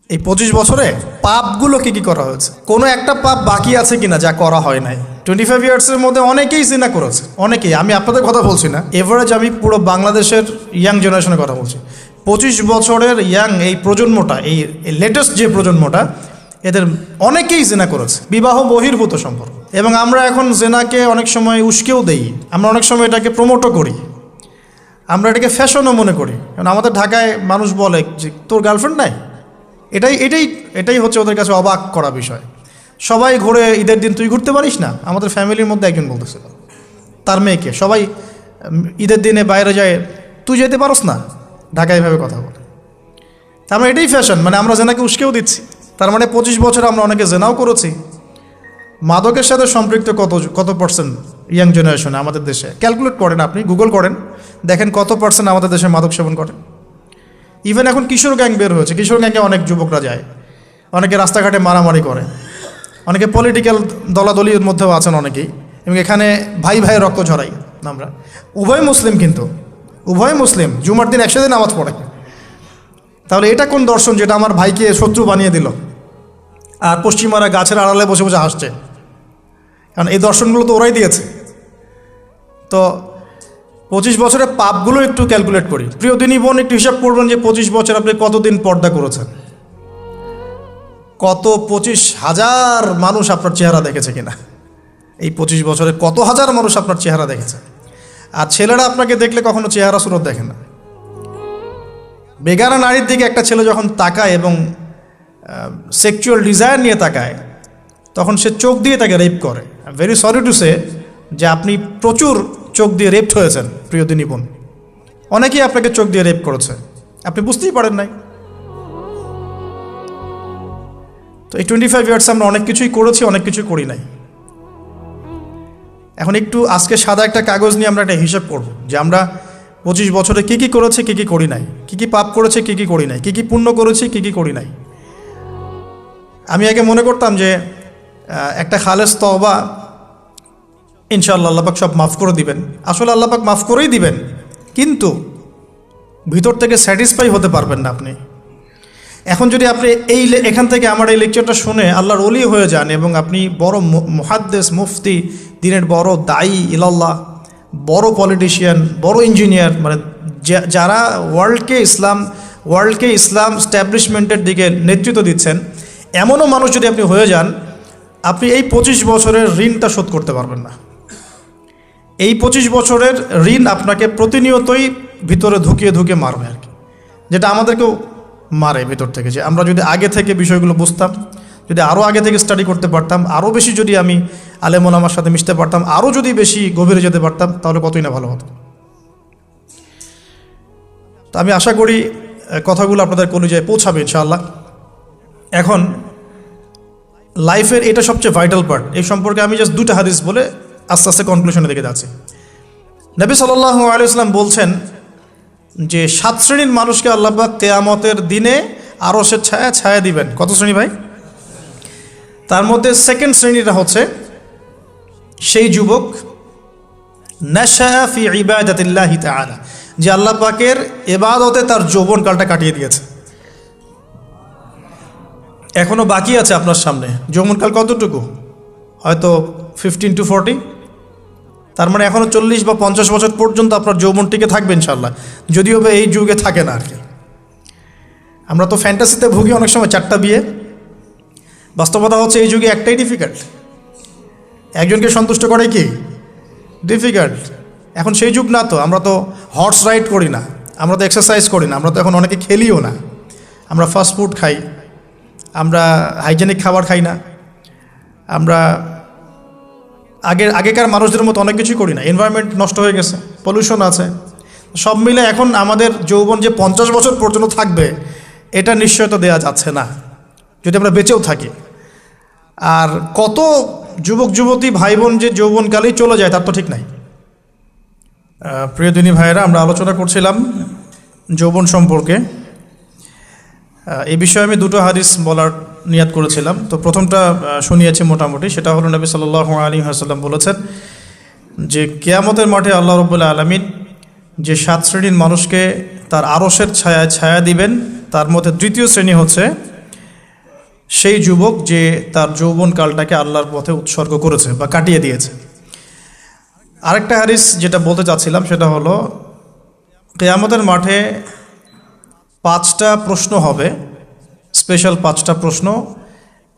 এই 25 বছরে পাপগুলো কি করা হয়েছে, কোনো একটা পাপ বাকি আছে কিনা যা করা হয় নাই। 25 ইয়ার্সের মধ্যে অনেকেই জিনা করেছে, অনেকেই। আমি আপনাদের কথা বলছি না, এভারেজ আমি পুরো বাংলাদেশের ইয়াং জেনারেশনের কথা বলছি। 25 বছরের ইয়াং এই প্রজন্মটা, এই লেটেস্ট যে প্রজন্মটা, এদের অনেকেই জেনা করেছে, বিবাহ বহির্ভূত সম্পর্ক। এবং আমরা এখন জেনাকে অনেক সময় উস্কেও দেই, আমরা অনেক সময় এটাকে প্রমোটও করি, আমরা এটাকে ফ্যাশনও মনে করি। কারণ আমাদের ঢাকায় মানুষ বলে যে তোর গার্লফ্রেন্ড নাই, এটাই হচ্ছে ওদের কাছে অবাক করা বিষয়। সবাই ঘুরে, ঈদের দিন তুই ঘুরতে পারিস না? আমাদের ফ্যামিলির মধ্যে একজন বলতেছিল তার মেয়েকে, সবাই ঈদের দিনে বাইরে যায়, তুই যেতে পারস না? ঢাকায় এভাবে কথা বলে। তার মানে এটাই ফ্যাশন, মানে আমরা জেনাকে উস্কেও দিচ্ছি। তার মানে 25 বছর আমরা অনেকে জেনাও করেছি। মাদকের সাথে সম্পৃক্ত কত পার্সেন্ট ইয়াং জেনারেশনে আমাদের দেশে? ক্যালকুলেট করেন, আপনি গুগল করেন, দেখেন কত পার্সেন্ট আমাদের দেশে মাদক সেবন করে। ইভেন এখন কিশোর গ্যাং বের হয়েছে, কিশোর গ্যাংয়ে অনেক যুবকরা যায়, অনেকে রাস্তাঘাটে মারামারি করে, অনেকে পলিটিক্যাল দলাদলির মধ্যেও আছেন অনেকেই। এবং এখানে ভাই ভাই রক্ত ঝরাই আমরা। উভয় মুসলিম, কিন্তু উভয় মুসলিম, জুমার দিন একসাথে নামাজ পড়ে। তাহলে এটা কোন দর্শন যেটা আমার ভাইকে শত্রু বানিয়ে দিল, আর পশ্চিমারা গাছের আড়ালে বসে বসে হাসছে? কারণ এই দর্শনগুলো তো ওরাই দিয়েছে। তো 25 বছরের পাপগুলো একটু ক্যালকুলেট করি। প্রিয় দিনী বোন, একটু হিসাব করবেন যে 25 বছর আপনি কতদিন পর্দা করেছেন, কত 25,000 মানুষ আপনার চেহারা দেখেছে কিনা, এই 25 বছরে কত হাজার মানুষ আপনার চেহারা দেখেছে। আর ছেলেরা আপনাকে দেখলে কখনো চেহারা সুরত দেখে না। বেগানা নারীর দিকে একটা ছেলে যখন তাকায় এবং সেক্সুয়াল ডিজায়ার নিয়ে তাকায়, তখন সে চোখ দিয়ে তাকে রেপ করে। ভেরি সরি টু সে যে আপনি প্রচুর চোখ দিয়ে রেপড হয়েছেন প্রিয় দিনী বোন। অনেকেই আপনাকে চোখ দিয়ে রেপ করেছে, আপনি বুঝতেই পারেন নাই। তো এই 25 ইয়ার্স আমরা অনেক কিছুই করেছি, অনেক কিছুই করি নাই। এখন একটু আজকে সাদা একটা কাগজ নিয়ে আমরা একটা হিসাব করব যে আমরা 25 বছরে কী করেছি, কী করি নাই, কী পাপ করেছি, কী করি নাই, কী পুণ্য করেছি, কী করি নাই। আমি আগে মনে করতাম যে একটা খালেস তওবা ইনশাআল্লাহ আল্লাহ পাক সব মাফ করে দিবেন। আসলে আল্লাহ পাক মাফ করেই দিবেন, কিন্তু ভিতর থেকে স্যাটিসফাই হতে পারবেন না আপনি। এখন যদি আপনি এখান থেকে আমার এই লেকচারটা শুনে আল্লাহর ওলি হয়ে যান এবং আপনি বড় মুহাদ্দিস, মুফতি, দিনের বড় দায়ী ইলাল্লাহ, বড় পলিটিশিয়ান, বড় ইঞ্জিনিয়ার, মানে যারা ওয়ার্ল্ডকে ইসলাম স্ট্যাবলিশমেন্টের দিকে নেতৃত্ব দিচ্ছেন, এমনও মানুষ যদি আপনি হয়ে যান, আপনি এই 25 বছরের ঋণটা শোধ করতে পারবেন না। এই 25 বছরের ঋণ আপনাকে প্রতিনিয়তই ভিতরে ধুকিয়ে মারবে আর কি, যেটা আমাদেরকেও মারে ভিতর থেকে। যে আমরা যদি আগে থেকে বিষয়গুলো বুঝতাম, যদি আরও আগে থেকে স্টাডি করতে পারতাম, আরও বেশি যদি আমি আলেম ওলামার সাথে মিশতে পারতাম, আরও যদি বেশি গভীরে যেতে পারতাম, তাহলে কতই না ভালো হতো। তো আমি আশা করি কথাগুলো আপনাদের কলিজায় পৌঁছাবে ইনশাআল্লাহ। এখন লাইফের এটা সবচেয়ে ভাইটাল পার্ট। এই সম্পর্কে আমি জাস্ট 2টা হাদিস বলে আস্তে আস্তে কনক্লুশনের দিকে যাচ্ছি। নবী সাল্লাল্লাহু আলাইহি ওয়াসাল্লাম বলছেন যে 7 শ্রেণীর মানুষকে আল্লাহ পাক কিয়ামতের দিনে আরশের ছায়া দিবেন। কত শ্রেণী ভাই? তার মধ্যে সেকেন্ড শ্রেণীটা হচ্ছে সেই যুবক নাশা ফি ইবাদাতিল্লাহি তাআলা, যে আল্লাহ পাকের ইবাদতে তার যৌবনকালটা কাটিয়ে দিয়েছে। এখনও বাকি আছে আপনার সামনে। যৌবনকাল কতটুকু? হয়তো 15 to 40। তার মানে এখনও 40 বা 50 বছর পর্যন্ত আপনার যৌবনটিকে থাকবে ইনশাআল্লাহ, যদিও বা এই যুগে থাকে না আর কি। আমরা তো ফ্যান্টাসিতে ভুগি অনেক সময়, 4টা বিয়ে। বাস্তবতা হচ্ছে এই যুগে একটাই ডিফিকাল্ট, একজনকে সন্তুষ্ট করে কি ডিফিকাল্ট। এখন সেই যুগ না তো, আমরা তো হর্স রাইড করি না, আমরা তো এক্সারসাইজ করি না, আমরা তো এখন অনেকে খেলিও না, আমরা ফাস্ট ফুড খাই, আমরা হাইজেনিক খাবার খাই না, আমরা আগেকার মানুষদের মতো অনেক কিছুই করি না। এনভায়রনমেন্ট নষ্ট হয়ে গেছে, পলিউশন আছে, সব মিলে এখন আমাদের যৌবন যে 50 বছর পর্যন্ত থাকবে, এটা নিশ্চয়তা দেওয়া যাচ্ছে না যদি আমরা বেঁচেও থাকি। আর কত যুবক যুবতী ভাই বোন যে যৌবনকালেই চলে যায় তার তো ঠিক নাই। প্রিয় দিনী ভাইয়েরা, আমরা আলোচনা করছিলাম যৌবন সম্পর্কে। এই বিষয়ে আমি 2টো হাদিস বলার নিয়াত করেছিলাম। তো প্রথমটা শুনিয়েছি মোটামুটি, সেটা হলো নবী সাল্লাল্লাহু আলাইহি ওয়াসাল্লাম বলেছেন যে কিয়ামতের মাঠে আল্লাহ রাব্বুল আলামিন যে 7 শ্রেণীর মানুষকে তার আরশের ছায়া দিবেন, তার মধ্যে 3য় শ্রেণী হচ্ছে সেই যুবক যে তার যৌবনকালটাকে আল্লাহর পথে উৎসর্গ করেছে বা কাটিয়ে দিয়েছে। আরেকটা হাদিস যেটা বলতে চাচ্ছিলাম সেটা হলো, কিয়ামতের মাঠে 5টা প্রশ্ন হবে, স্পেশাল 5টা প্রশ্ন,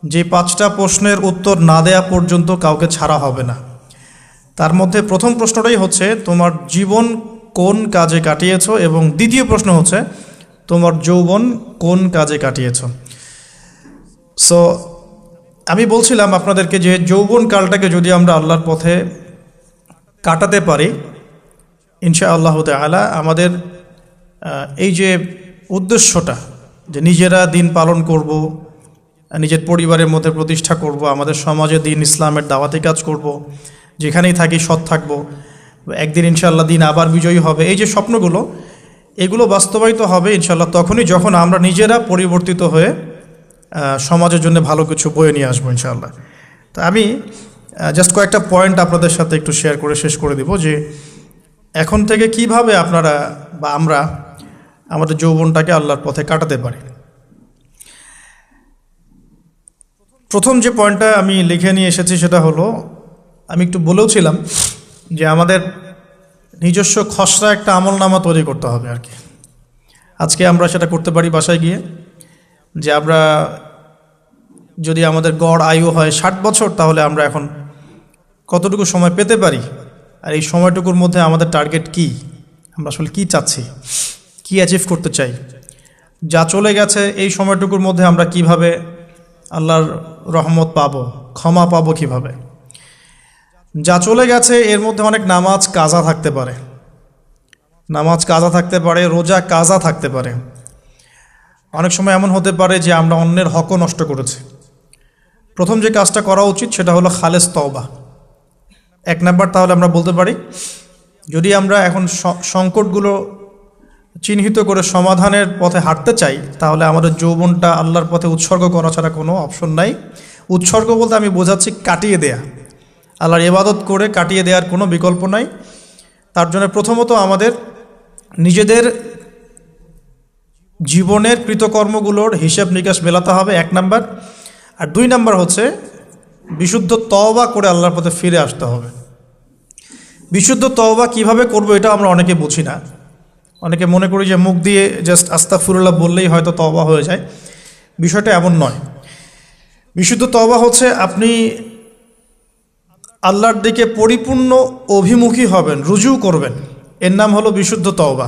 যে 5টা প্রশ্নের উত্তর না দেয়া পর্যন্ত কাউকে ছাড়া হবে না। তার মধ্যে প্রথম প্রশ্নটাই হচ্ছে তোমার জীবন কোন কাজে কাটিয়েছো, এবং দ্বিতীয় প্রশ্ন হচ্ছে তোমার যৌবন কোন কাজে কাটিয়েছো। সো আমি বলছিলাম আপনাদেরকে যে যৌবনকালটাকে যদি আমরা আল্লাহর পথে কাটাতে পারি, ইনশাআল্লাহ তাআলা আমাদের এই যে উদ্দেশ্যটা, যে নিজেরা দিন পালন করব, নিজের পরিবারের মধ্যে প্রতিষ্ঠা করব, আমাদের সমাজে দিন ইসলামের দাওয়াতি কাজ করব, যেখানেই থাকি সৎ থাকব, একদিন ইনশাআল্লাহ দিন আবার বিজয়ী হবে, এই যে স্বপ্নগুলো, এগুলো বাস্তবায়িত হবে ইনশাআল্লাহ তখনই যখন আমরা নিজেরা পরিবর্তিত হয়ে সমাজের জন্য ভালো কিছু বয়ে নিয়ে আসবো ইনশাআল্লাহ। তো আমি জাস্ট কয়েকটা পয়েন্ট আপনাদের সাথে একটু শেয়ার করে শেষ করে দিব, যে এখন থেকে কিভাবে আপনারা বা আমরা আমাদের যৌবনটাকে আল্লাহর পথে কাটাতে পারি। প্রথম যে পয়েন্টটা আমি লিখে নিয়ে এসেছি সেটা হলো, আমি একটু বলেওছিলাম যে আমাদের নিজস্ব খসড়া একটা আমলনামা তৈরি করতে হবে আর কি। আজকে আমরা সেটা করতে পারি বাসায় গিয়ে, যে আমরা যদি আমাদের গড় আয়ু হয় 60 বছর, তাহলে আমরা এখন কতটুকু সময় পেতে পারি, আর এই সময়টুকুর মধ্যে আমাদের টার্গেট কি, আমরা আসলে কি চাচ্ছি, কি অ্যাচিভ করতে চাই, যা চলে গেছে এই সময়টুকুর মধ্যে আমরা কিভাবে আল্লাহর রহমত পাবো, ক্ষমা পাবো কিভাবে। যা চলে গেছে এর মধ্যে অনেক নামাজ কাজা থাকতে পারে, রোজা কাজা থাকতে পারে। অনেক সময় এমন হতে পারে যে আমরা অন্যের হকও নষ্ট করেছি। প্রথম যে কাজটা করা উচিত সেটা হলো খালেস তওবা। 1 নাম্বার তাহলে আমরা বলতে পারি, যদি আমরা এখন সংকটগুলো চিহ্নিত করে সমাধানের পথে হাঁটতে চাই, তাহলে আমাদের যৌবনটা আল্লাহর পথে উৎসর্গ করা ছাড়া কোনো অপশন নাই। উৎসর্গ বলতে আমি বোঝাচ্ছি কাটিয়ে দেয়া, আল্লাহর ইবাদত করে কাটিয়ে দেওয়ার কোনো বিকল্প নাই। তার জন্য প্রথমত আমাদের নিজেদের জীবনের কৃতকর্মগুলোর হিসাব নিকাশ মেলাতে হবে, 1 নাম্বার। আর 2 নাম্বার হচ্ছে বিশুদ্ধ তওবা করে আল্লাহর পথে ফিরে আসতে হবে। বিশুদ্ধ তওবা কিভাবে করব এটা আমরা অনেকে বুঝি না। অনেকে মনে করি যে মুখ দিয়ে জাস্ট আস্তাগফিরুল্লাহ বললেই হয়তো তওবা হয়ে যায়। বিষয়টা এমন নয়। বিশুদ্ধ তওবা হচ্ছে আপনি আল্লাহর দিকে পরিপূর্ণ অভিমুখী হবেন, রুজু করবেন, এর নাম হলো বিশুদ্ধ তওবা।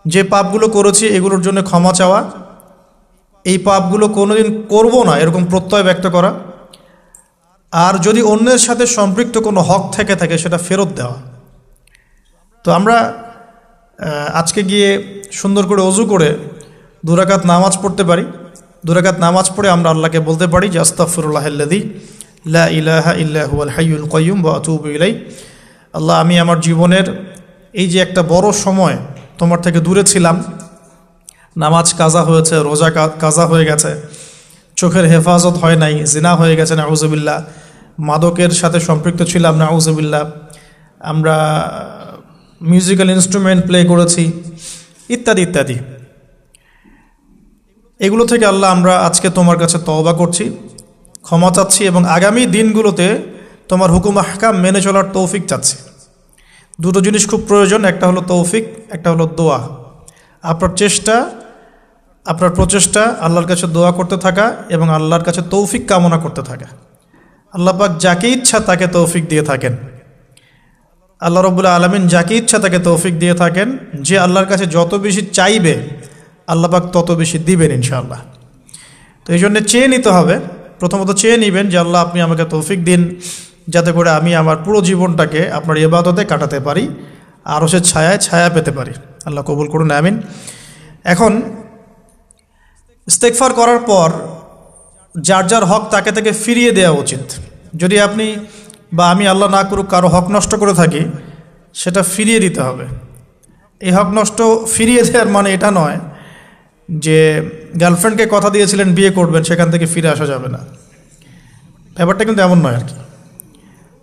যে পাপগুলো করেছি এগুলোর জন্য ক্ষমা চাওয়া, এই পাপগুলো কোনোদিন করব না এরকম প্রত্যয় ব্যক্ত করা, আর যদি অন্যের সাথে সম্পৃক্ত কোনো হক থেকে থাকে সেটা ফেরত দেওয়া। তো আমরা আজকে গিয়ে সুন্দর করে ওযু করে 2 রাকাত নামাজ পড়তে পারি। 2 রাকাত নামাজ পড়ে আমরা আল্লাহকে বলতে পারি যে আস্তাগফিরুল্লাহাল্লাযী লা ইলাহা ইল্লা হুয়াল হাইয়ুল কাইয়্যুম ওয়া আতুবু ইলাইহি। আল্লাহ, আমি আমার জীবনের এই যে একটা বড় সময় তোমার থেকে দূরে ছিলাম, নামাজ কাজা হয়েছে, রোজা কাজা হয়ে গেছে, চোখের হেফাজত হয় নাই, জিনা হয়ে গেছে নাউযুবিল্লাহ, মাদকের সাথে সম্পৃক্ত ছিলাম নাউযুবিল্লাহ, আমরা মিউজিক্যাল ইনস্ট্রুমেন্ট প্লে করেছি, ইত্যাদি ইত্যাদি। এগুলো থেকে আল্লাহ আমরা আজকে তোমার কাছে তওবা করছি, ক্ষমা চাচ্ছি, এবং আগামী দিনগুলোতে তোমার হুকুম আহকাম মেনে চলার তৌফিক চাচ্ছি। 2টো জিনিস খুব প্রয়োজন, একটা হলো তৌফিক, একটা হলো দোয়া। আপনার প্রচেষ্টা আল্লাহর কাছে দোয়া করতে থাকা এবং আল্লাহর কাছে তৌফিক কামনা করতে থাকা। আল্লাহ পাক যাকে ইচ্ছা তাকে তৌফিক দিয়ে থাকেন। আল্লাহ রাব্বুল আলামিন যাকে ইচ্ছা তাকে তৌফিক দিয়ে থাকেন। যে আল্লাহর কাছে যত বেশি চাইবে আল্লাহ পাক তত বেশি দিবেন ইনশাআল্লাহ। তো এই জন্য চেয়ে নিতে হবে, প্রথমত চেয়ে নেবেন যে আল্লাহ আপনি আমাকে তৌফিক দিন, যাতে করে আমি আমার পুরো জীবনটাকে আপনার ইবাদতে কাটাতে পারি, আরও সে ছায়া পেতে পারি। আল্লাহ কবুল করুন, আমিন। এখন ইস্তেগফার করার পর যার যার হক তাকে তাকে ফিরিয়ে দেওয়া উচিত। যদি আপনি বা আমি, আল্লাহ না করুক, কারো হক নষ্ট করে থাকি, সেটা ফিরিয়ে দিতে হবে। এই হক নষ্ট ফিরিয়ে দেওয়ার মানে এটা নয় যে গার্লফ্রেন্ডকে কথা দিয়েছিলেন বিয়ে করবেন, সেখান থেকে ফিরে আসা যাবে না। ব্যাপারটা কিন্তু এমন নয় আর কি।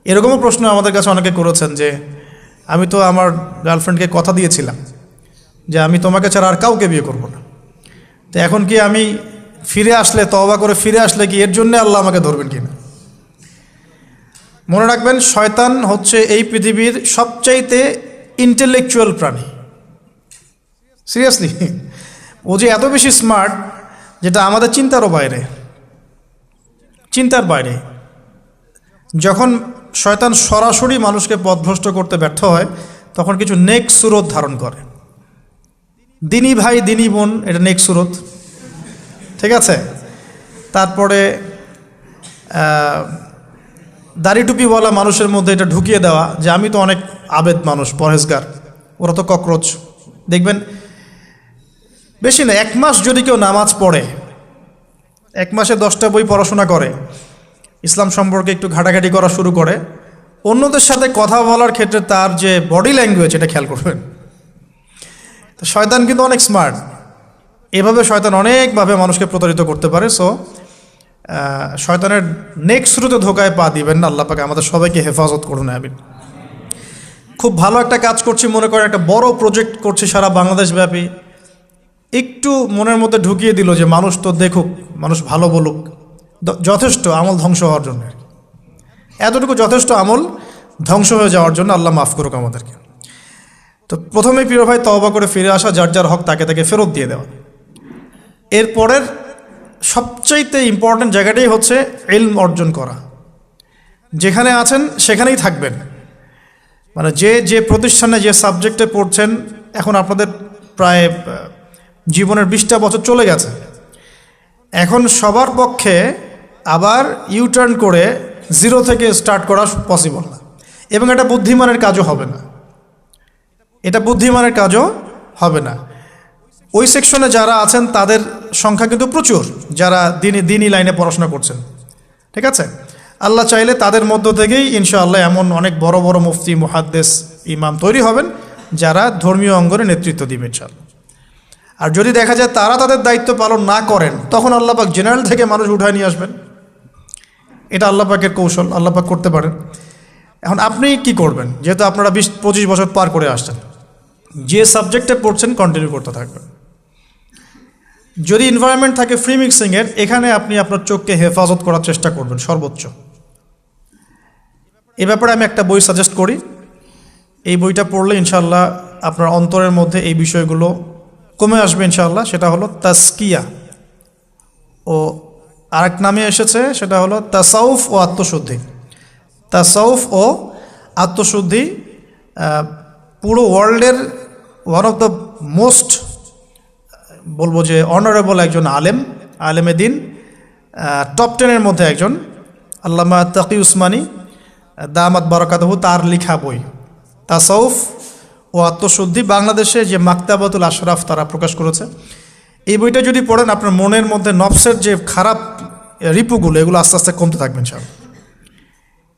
এরকমও প্রশ্ন আমাদের কাছে অনেকে করেছেন যে আমি তো আমার গার্লফ্রেন্ডকে কথা দিয়েছিলাম যে আমি তোমাকে ছাড়া আর কাউকে বিয়ে করব না, তো এখন কি আমি ফিরে আসলে, তওবা করে ফিরে আসলে কি এর জন্য আল্লাহ আমাকে ধরবেন কিনা? মনে রাখবেন, শয়তান হচ্ছে এই পৃথিবীর সবচাইতে ইন্টেলেকচুয়াল প্রাণী। সিরিয়াসলি, ও যে এত বেশি স্মার্ট যেটা আমাদের চিন্তারও বাইরে, চিন্তার বাইরে। যখন শয়তান সরাসরি মানুষকে পথভ্রষ্ট করতে ব্যর্থ হয়, তখন কিছু নেক সুরত ধারণ করে। দিনী ভাই দিনী বোন, এটা নেক সুরত, ঠিক আছে। তারপরে দাড়ি টুপিওয়ালা মানুষের মধ্যে এটা ঢুকিয়ে দেওয়া যে আমি তো অনেক আবেদ মানুষ, পরহেজগার, ওরা তো ককরোচ। দেখবেন বেশি না, 1 মাস যদি কেউ নামাজ পড়ে, 1 মাসে 10টা বই পড়াশোনা করে, ইসলাম সম্পর্কে একটু ঘাটাঘাটি করা শুরু করে, অন্যদের সাথে কথা বলার ক্ষেত্রে তার যে বডি ল্যাঙ্গুয়েজ, এটা খেয়াল করবেন। তো শয়তান কিন্তু অনেক স্মার্ট, এভাবে শয়তান অনেকভাবে মানুষকে প্রতারিত করতে পারে। সো শয়তানের নেক্সট শুরুতে ধোকায় পা দিবেন না। আল্লাহ পাক আমাদের সবাইকে হেফাজত করুন, আমিন। খুব ভালো একটা কাজ করছি মনে করেন, একটা বড় প্রজেক্ট করছি সারা বাংলাদেশ ব্যাপী, একটু মনের মধ্যে ঢুকিয়ে দিল যে মানুষ তো দেখুক, মানুষ ভালো বলুক, যথেষ্ট আমল ধ্বংস হওয়ার জন্য। এতটুকু যথেষ্ট আমল ধ্বংস হয়ে যাওয়ার জন্য। আল্লাহ মাফ করুক আমাদেরকে। তো প্রথমে প্রিয় ভাই, তওবা করে ফিরে আসা, যার যার হক তাকে তাকে ফেরত দিয়ে দেওয়া। এরপরের সবচাইতে ইম্পর্ট্যান্ট জায়গাটাই হচ্ছে ইলম অর্জন করা। যেখানে আছেন সেখানেই থাকবেন, মানে যে প্রতিষ্ঠানে যে সাবজেক্টে পড়ছেন, এখন আপনাদের প্রায় জীবনের 20টা বছর চলে গেছে। এখন সবার পক্ষে আবার ইউটার্ন করে জিরো থেকে স্টার্ট করা পসিবল না, এবং এটা বুদ্ধিমানের কাজও হবে না, এটা বুদ্ধিমানের কাজও হবে না। ওই সেকশনে যারা আছেন তাদের সংখ্যা কিন্তু প্রচুর, যারা দিনী লাইনে পড়াশোনা করছেন, ঠিক আছে। আল্লাহ চাইলে তাদের মধ্য থেকেই ইনশাআল্লাহ এমন অনেক বড় বড় মুফতি, মুহাদ্দিস, ইমাম তৈরি হবেন, যারা ধর্মীয় অঙ্গনে নেতৃত্ব দিবে ইনশাআল্লাহ। আর যদি দেখা যায় তারা তাদের দায়িত্ব পালন না করেন, তখন আল্লাহ পাক জেনারেল থেকে মানুষ উঠায় নিয়ে আসবেন। এটা আল্লাহ পাকের কৌশল, আল্লাহ পাক করতে পারেন। এখন আপনি কি করবেন? যেহেতু আপনারা 20-25 বছর পার করে আসছেন, যে সাবজেক্টে পড়ছেন কন্টিনিউ করতে থাকবেন। যদি এনভায়রনমেন্ট থাকে ফ্রি মিক্সিংয়ের, এখানে আপনি আপনার চোখকে হেফাজত করার চেষ্টা করবেন সর্বোচ্চ। এ ব্যাপারে আমি একটা বই সাজেস্ট করি, এই বইটা পড়লে ইনশাআল্লাহ আপনার অন্তরের মধ্যে এই বিষয়গুলো কমে আসবে ইনশাআল্লাহ। সেটা হলো তাসকিয়া, ও আরেক নামে এসেছে, সেটা হলো তাসাউফ ও আত্মশুদ্ধি। তাসাউফ ও আত্মশুদ্ধি পুরো ওয়ার্ল্ডের ওয়ান অফ দ্য মোস্ট, বলবো যে অনারেবল একজন আলেমে দিন, টপ 10-এর মধ্যে একজন, আল্লামা তাকি উসমানী দামাত বারাকাতুহু, তার লেখা বই তাসাউফ ও আত্মশুদ্ধি। বাংলাদেশে যে মাকতাবাতুল আশরাফ তারা প্রকাশ করেছে। এই বইটা যদি পড়েন, আপনার মনের মধ্যে নফসের যে খারাপ রিপুগুলো, এগুলো আস্তে আস্তে কমতে থাকবেন সব।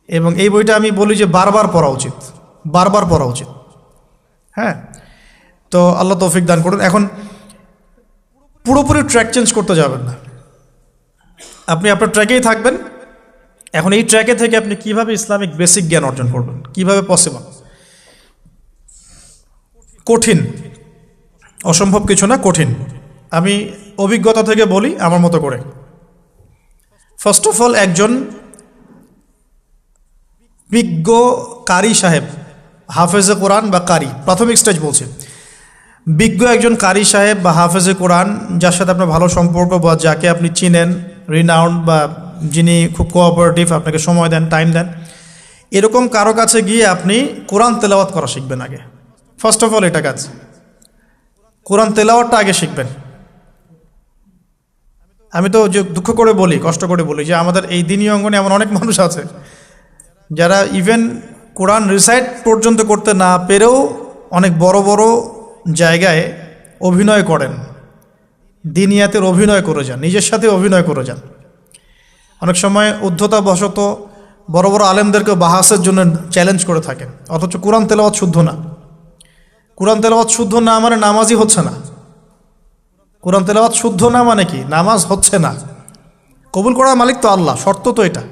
এবং এই বইটা আমি বলি যে বারবার পড়া উচিত, বারবার পড়া উচিত। হ্যাঁ, তো আল্লাহ তৌফিক দান করুন। এখন পুরোপুরি ট্র্যাক চেঞ্জ করতে যাবেন না, আপনি আপনার ট্র্যাকেই থাকবেন। এখন এই ট্র্যাকে থেকে আপনি কিভাবে ইসলামিক বেসিক জ্ঞান অর্জন করবেন, কিভাবে পসিবল? কঠিন, অসম্ভব কিছু না, কঠিন। আমি অভিজ্ঞতা থেকে বলি আমার মতো করে। ফার্স্ট অফ অল, একজন বিজ্ঞ কারি সাহেব, হাফেজে কোরআন বা কারি, প্রাথমিক স্টেজ বলছি, বিজ্ঞ একজন কারি সাহেব বা হাফেজে কোরআন, যার সাথে আপনার ভালো সম্পর্ক বা যাকে আপনি চিনেন, রিনাউন্ড, বা যিনি খুব কোঅপারেটিভ, আপনাকে সময় দেন, টাইম দেন, এরকম কারো কাছে গিয়ে আপনি কোরআন তেলাওয়াত করা শিখবেন আগে। ফার্স্ট অফ অল এটা কাজ, কোরআন তেলাওয়াতটা আগে শিখবেন। আমি তো যে দুঃখ করে বলি, কষ্ট করে বলি, যে আমাদের এই দিনী অঙ্গনে এমন অনেক মানুষ আছে যারা ইভেন কোরআন রিসাইট পর্যন্ত করতে না পেরেও অনেক বড় বড় জায়গায় অভিনয় করেন, দিনিয়াতের অভিনয় করে যান, নিজের সাথে অভিনয় করে যান। অনেক সময় উদ্ধতাবশত বড় বড় আলেমদেরকে বাহাসের জন্য চ্যালেঞ্জ করে থাকেন, অথচ কোরআন তেলাওয়াত শুদ্ধ না। কোরআন তেলাওয়াত শুদ্ধ না মানে নামাজই হচ্ছে না। কোরআন তেলাওয়াত শুদ্ধ না মানে কি? নামাজ হচ্ছে না। কবুল করার মালিক তো আল্লাহ, শর্ত তো এটা।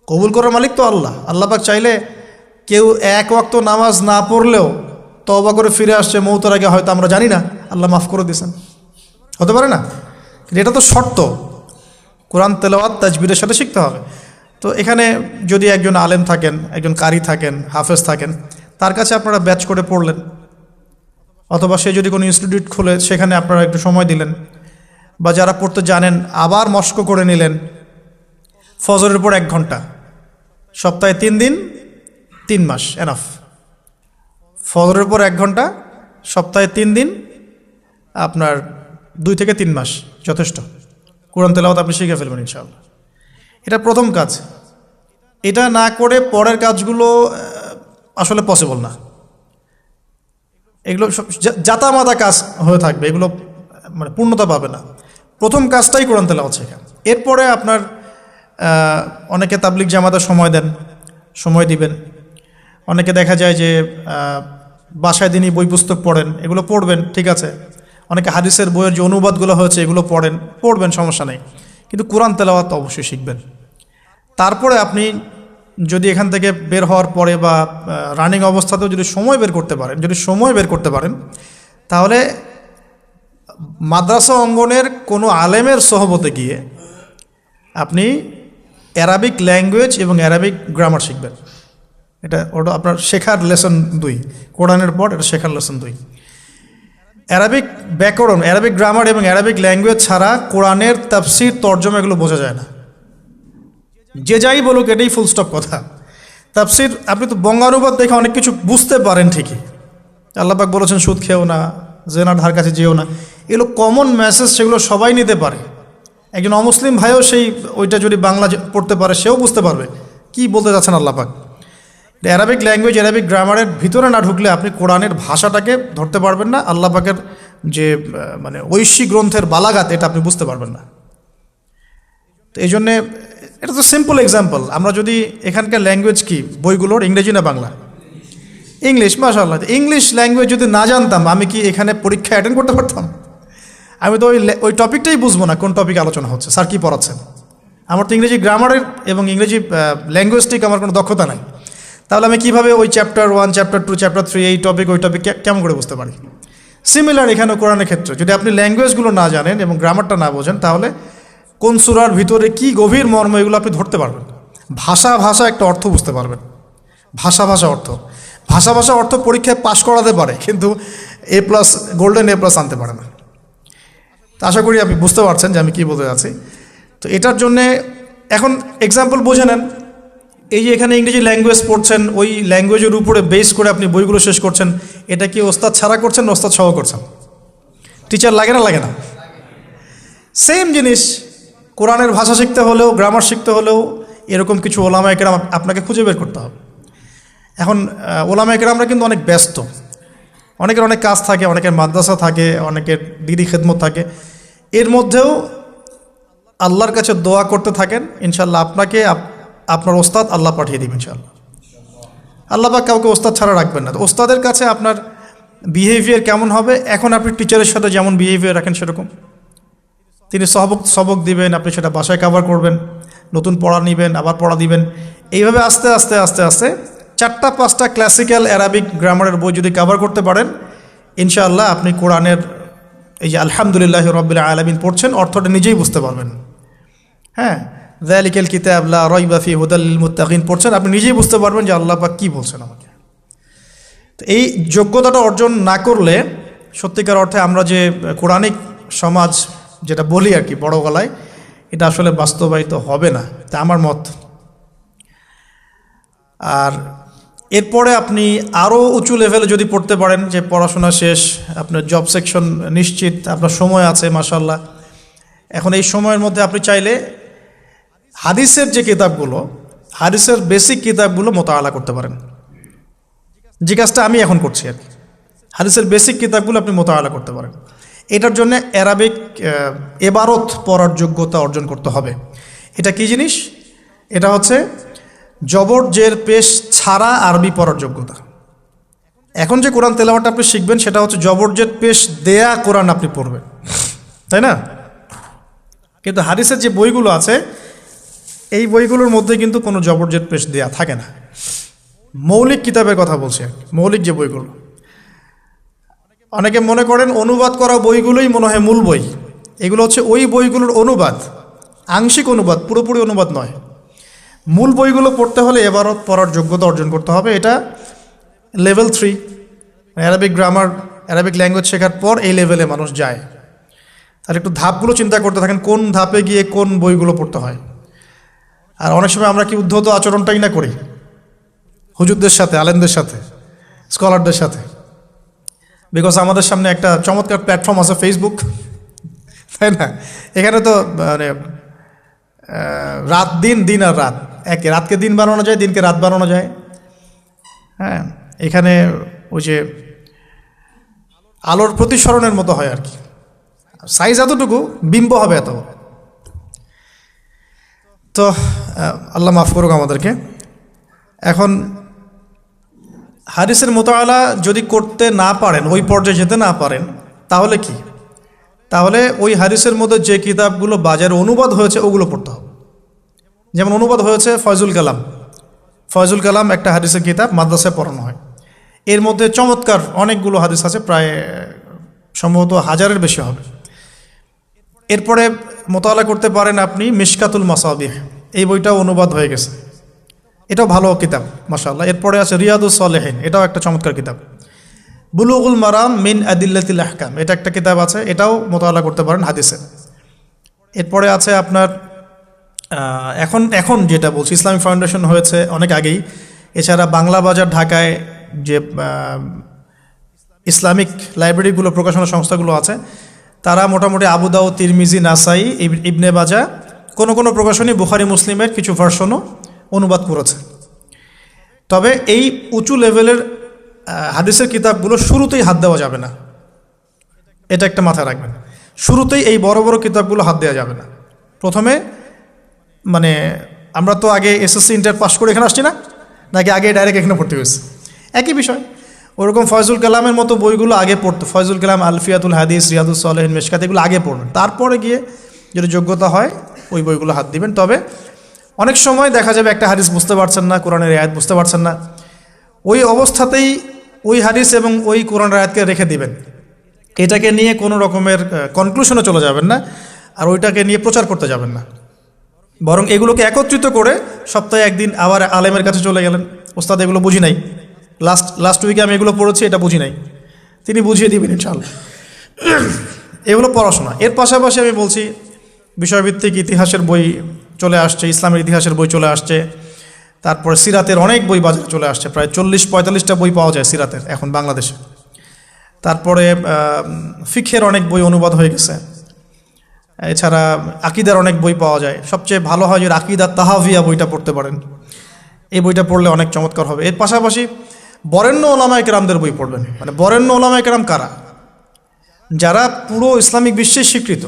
কবুল করার মালিক তো আল্লাহ। আল্লাহ পাক চাইলে কেউ এক ওয়াক্ত নামাজ না পড়লেও তওবা করে ফিরে আসছে মৌতের আগে, হয়তো আমরা জানি না, আল্লাহ মাফ করে দিয়েছেন, হতে পারে না? এটা তো শর্ত, কোরআন তেলাওয়াত তাজবিরের সাথে শিখতে হবে। তো এখানে যদি একজন আলেম থাকেন, একজন কারি থাকেন, হাফেজ থাকেন, তার কাছে আপনারা ব্যাচ করে পড়লেন, অথবা সে যদি কোনো ইনস্টিটিউট খোলে সেখানে আপনারা একটু সময় দিলেন, বা যারা পড়তে জানেন আবার মস্ক করে নিলেন। ফজরের পর 1 ঘন্টা, সপ্তাহে 3 দিন, 3 মাস এনাফ। ফজরের পর 1 ঘন্টা, সপ্তাহে 3 দিন, আপনার 2 থেকে 3 মাস যথেষ্ট। কোরআন তেলাওয়াত আপনি শিখে ফেলবেন ইনশাআল্লাহ। এটা প্রথম কাজ। এটা না করে পরের কাজগুলো আসলে পসিবল না। এগুলো সব জাতামাতা কাজ হয়ে থাকবে, এগুলো মানে পূর্ণতা পাবে না। প্রথম কাজটাই কোরআন তেলাওয়াত শেখা। এরপরে আপনার অনেকে তাবলিগ জামাতে সময় দেন, সময় দিবেন। অনেকে দেখা যায় যে বাসায় দিনই বই পুস্তক পড়েন, এগুলো পড়বেন, ঠিক আছে। অনেকে হাদিসের বইয়ের যে অনুবাদগুলো হয়েছে এগুলো পড়বেন, সমস্যা নেই। কিন্তু কোরআন তেলাওয়াত অবশ্যই শিখবেন। তারপরে আপনি যদি এখান থেকে বের হওয়ার পরে বা রানিং অবস্থাতেও যদি সময় বের করতে পারেন, তাহলে মাদ্রাসা অঙ্গনের কোনো আলেমের সহবতে গিয়ে আপনি অ্যারাবিক ল্যাঙ্গুয়েজ এবং অ্যারাবিক গ্রামার শিখবেন। ওটা আপনার শেখার লেসন 2, কোরআনের পর এটা শেখার লেসন 2। অ্যারাবিক ব্যাকরণ, অ্যারাবিক গ্রামার এবং অ্যারাবিক ল্যাঙ্গুয়েজ ছাড়া কোরআনের তাফসির তর্জমা এগুলো বোঝা যায় না। যে যাই বলুক এটাই ফুল স্টপ কথা। তাফসির আপনি তো বঙ্গানুবাদ দেখে অনেক কিছু বুঝতে পারেন ঠিকই। আল্লাহ পাক বলেছেন সুদ খেও না, জেনার ধার কাছে যেও না, এগুলো কমন মেসেজ, সেগুলো সবাই নিতে পারে। একজন অমুসলিম ভাইও ওইটা যদি বাংলা পড়তে পারে সেও বুঝতে পারবে কি বলতে যাচ্ছেন আল্লাহ পাক। অ্যারাবিক ল্যাঙ্গুয়েজ, অ্যারাবিক গ্রামারের ভিতরে না ঢুকলে আপনি কোরআনের ভাষাটাকে ধরতে পারবেন না। আল্লাহ পাকের যে মানে ঐশী গ্রন্থের বালাগাত, এটা আপনি বুঝতে পারবেন না। তো এই জন্যে এটা তো সিম্পল এক্সাম্পল। আমরা যদি এখানকার ল্যাঙ্গুয়েজ কি বইগুলোর, ইংরেজি না বাংলা? ইংলিশ। মাশাআল্লাহ, ইংলিশ ল্যাঙ্গুয়েজ যদি না জানতাম আমি কি এখানে পরীক্ষা অ্যাটেন্ড করতে পারতাম? আমি তো ওই টপিকটাই বুঝবো না, কোন টপিক আলোচনা হচ্ছে, স্যার কী পড়াচ্ছেন। আমার তো ইংরেজি গ্রামারের এবং ইংরেজি ল্যাঙ্গুয়েজটিক আমার কোনো দক্ষতা নাই। তাহলে আমি কীভাবে ওই চ্যাপ্টার 1, চ্যাপ্টার 2, চ্যাপ্টার 3, এই টপিক ওই টপিক কেমন করে বুঝতে পারি? সিমিলার এখানে কোরআনের ক্ষেত্রে যদি আপনি ল্যাঙ্গুয়েজগুলো না জানেন এবং গ্রামারটা না বোঝেন, তাহলে কোন সূরার ভিতরে কি গভীর মর্ম এগুলো আপনি ধরতে পারবেন। ভাষা একটা অর্থ বুঝতে পারবেন। ভাষা অর্থ পরীক্ষায় পাশ করাতে পারে, কিন্তু A+, গোল্ডেন A+ আনতে পারে না। তো আশা করি আপনি বুঝতে পারছেন যে আমি কী বলতে যাচ্ছি। তো এটার জন্যে এখন এক্সাম্পল বুঝে নেন। এই যে এখানে ইংরেজি ল্যাঙ্গুয়েজ পড়ছেন, ওই ল্যাঙ্গুয়েজের উপরে বেস করে আপনি বইগুলো শেষ করছেন, এটা কি ওস্তাদ ছাড়া করছেন না ওস্তাদ সহ করছেন? টিচার লাগে না? সেম জিনিস কোরআনের ভাষা শিখতে হলেও, গ্রামার শিখতে হলেও এরকম কিছু ওলামায়ে কেরাম আপনাকে খুঁজে বের করতে হবে। এখন ওলামায়ে কেরামরা কিন্তু অনেক ব্যস্ত, অনেকের অনেক কাজ থাকে, অনেকের মাদ্রাসা থাকে, অনেকের দিদি খেদমত থাকে। এর মধ্যেও আল্লাহর কাছে দোয়া করতে থাকেন, ইনশাল্লাহ আপনাকে আপনার ওস্তাদ আল্লাহ পাঠিয়ে দিবেন ইনশাল্লাহ। আল্লাহ পাক কাউকে ওস্তাদ ছাড়া রাখবেন না। তো ওস্তাদের কাছে আপনার বিহেভিয়ার কেমন হবে, এখন আপনি টিচারের সাথে যেমন বিহেভিয়ার রাখেন সেরকম তিনি সবক দিবেন, আপনি সেটা বাসায় কভার করবেন, নতুন পড়া নেবেন, আবার পড়া দিবেন। এইভাবে আস্তে আস্তে 4-5টা ক্লাসিক্যাল অ্যারাবিক গ্রামারের বই যদি কভার করতে পারেন, ইনশাআল্লাহ আপনি কোরআনের এই যে আলহামদুলিল্লাহি রাব্বিল আলামিন পড়ছেন, অর্থটা নিজেই বুঝতে পারবেন। হ্যাঁ, যালিকাল কিতাব লা রাইবা ফিহি হুদাল লিল মুত্তাকিন পড়ছেন, আপনি নিজেই বুঝতে পারবেন যে আল্লাহ পাক কী বলছেন আমাকে। তো এই যোগ্যতাটা অর্জন না করলে সত্যিকার অর্থে আমরা যে কোরআনিক সমাজ যেটা বলি আর কি বড় গলায়, এটা আসলে বাস্তবায়িত হবে না, তা আমার মত। আর এরপরে আপনি আরও উঁচু লেভেলে যদি পড়তে পারেন, যে পড়াশোনা শেষ, আপনার জব সেকশন নিশ্চিত, আপনার সময় আছে মাশাআল্লাহ, এখন এই সময়ের মধ্যে আপনি চাইলে হাদিসের যে কিতাবগুলো, হাদিসের বেসিক কিতাবগুলো মোতাআলা করতে পারেন। যে কাজটা আমি এখন করছি আর কি, হাদিসের বেসিক কিতাবগুলো আপনি মোতাআলা করতে পারেন। এটার জন্য অ্যারাবিক এবারত পড়ার যোগ্যতা অর্জন করতে হবে। এটা কি জিনিস? এটা হচ্ছে জবর জের পেশ ছাড়া আরবি পড়ার যোগ্যতা। এখন যে কোরআন তেলাওয়াতটা আপনি শিখবেন সেটা হচ্ছে জবর জের পেশ দেয়া কোরআন আপনি পড়বেন, তাই না? কিন্তু হাদিসের যে বইগুলো আছে এই বইগুলোর মধ্যে কিন্তু কোনো জবর জের পেশ দেয়া থাকে না। মৌলিক কিতাবের কথা বলছি, মৌলিক যে বইগুলো। অনেকে মনে করেন অনুবাদ করা বইগুলোই মনে হয় মূল বই, এগুলো হচ্ছে ওই বইগুলোর অনুবাদ, আংশিক অনুবাদ, পুরোপুরি অনুবাদ নয়। মূল বইগুলো পড়তে হলে এবারত পড়ার যোগ্যতা অর্জন করতে হবে। এটা level 3, Arabic grammar, Arabic language শেখার পর এই লেভেলে মানুষ যায়। আর একটু ধাপগুলো চিন্তা করতে থাকেন, কোন ধাপে গিয়ে কোন বইগুলো পড়তে হয়। আর অনেক সময় আমরা কি উদ্ধত আচরণটাই না করি হুজুরদের সাথে, আলেমদের সাথে, স্কলারদের সাথে। বিকজ আমাদের সামনে একটা চমৎকার প্ল্যাটফর্ম আছে ফেসবুক, তাই না? এখানে তো মানে রাত দিন, দিন আর রাত একে, রাতকে দিন বানানো যায়, দিনকে রাত বানানো যায়। হ্যাঁ, এখানে ওই যে আলোর প্রতিসরণের মতো হয় আর কি, সাইজ এতটুকু, বিম্ব হবে এত। তো আল্লাহ মাফ করুক আমাদেরকে। এখন হাদিসের মোতালা যদি করতে না পারেন, ওই পর্যায়ে যেতে না পারেন, তাহলে কি? তাহলে ওই হাদিসের মধ্যে যে কিতাবগুলো বাজারে অনুবাদ হয়েছে ওগুলো পড়তে হবে। যেমন অনুবাদ হয়েছে ফয়জুল কালাম। ফয়জুল কালাম একটা হাদিসের কিতাব, মাদ্রাসায় পড়ানো হয়। এর মধ্যে চমৎকার অনেকগুলো হাদিস আছে, প্রায় সম্ভবত 1000-এর বেশি হবে। এরপরে মোতালা করতে পারেন আপনি মিশকাতুল মাসাবিহ, এই বইটাও অনুবাদ হয়ে গেছে, এটাও ভালো কিতাব মাশাআল্লাহ। এরপরে আছে রিয়াদুস সালেহিন, এটাও একটা চমৎকার কিতাব। বুলুগুল মারাম মিন আদিল্লাতিল আহকাম, এটা একটা কিতাব আছে, এটাও মোতালা করতে পারেন হাদিসে। এরপরে আছে আপনার এখন যেটা বলছি, ইসলামিক ফাউন্ডেশন হয়েছে অনেক আগেই। এছাড়া বাংলা বাজার ঢাকায় যে ইসলামিক লাইব্রেরিগুলো, প্রকাশনা সংস্থাগুলো আছে, তারা মোটামুটি আবু দাউদ, তিরমিজি, নাসাই, ইবনে বাজা, কোনো প্রকাশনী বুখারী মুসলিমের কিছু ভার্সনও অনুবাদ করেছে। তবে এই উঁচু লেভেলের হাদিসের কিতাবগুলো শুরুতেই হাত দেওয়া যাবে না, এটা একটা মাথায় রাখবেন। শুরুতেই এই বড় বড় কিতাবগুলো হাত দেওয়া যাবে না। প্রথমে মানে আমরা তো আগে এসএসসি ইন্টার পাস করে এখানে আসছি না, নাকি আগে ডাইরেক্ট এখানে ভর্তি হয়েছে? একই বিষয়। ওরকম ফয়জুল কালামের মতো বইগুলো আগে পড়তো, ফয়জুল কালাম, আলফিয়াতুল হাদিস, রিয়াদুস সালেহিন, মিশকাত, এগুলো আগে পড়বেন। তারপরে গিয়ে যদি যোগ্যতা হয় ওই বইগুলো হাত দিবেন। তবে অনেক সময় দেখা যাবে একটা হাদিস বুঝতে পারছেন না, কোরআনের আয়াত বুঝতে পারছেন না, ওই অবস্থাতেই ওই হাদিস এবং ওই কোরআনের আয়াতকে রেখে দিবেন। এটাকে নিয়ে কোনো রকমের কনক্লুশনে চলে যাবেন না, আর ওইটাকে নিয়ে প্রচার করতে যাবেন না। বরং এগুলোকে একত্রিত করে সপ্তাহে একদিন আবার আলেমের কাছে চলে গেলেন, ওস্তাদ এগুলো বুঝি নাই, লাস্ট উইকে আমি এগুলো পড়েছি, এটা বুঝি নাই, তিনি বুঝিয়ে দিবেন ইনশাআল্লাহ। এগুলো পড়াশোনা। এর পাশাপাশি আমি বলছি বিষয়ভিত্তিক ইতিহাসের বই চলে আসছে, ইসলামের ইতিহাসের বই চলে আসছে। তারপরে সিরাতের অনেক বই বাজারে চলে আসছে, প্রায় 40-45টা বই পাওয়া যায় সিরাতের এখন বাংলাদেশে। তারপরে ফিকহের অনেক বই অনুবাদ হয়ে গেছে। এছাড়া আকিদার অনেক বই পাওয়া যায়। সবচেয়ে ভালো হয় যে আকিদা তাহাভিয়া বইটা পড়তে পারেন, এই বইটা পড়লে অনেক চমৎকার হবে। এর পাশাপাশি বরেণ্য ওলামায়ে কেরামদের বই পড়বেন। মানে বরেণ্য ওলামায়ে কেরাম কারা? যারা পুরো ইসলামিক বিশ্বে স্বীকৃত,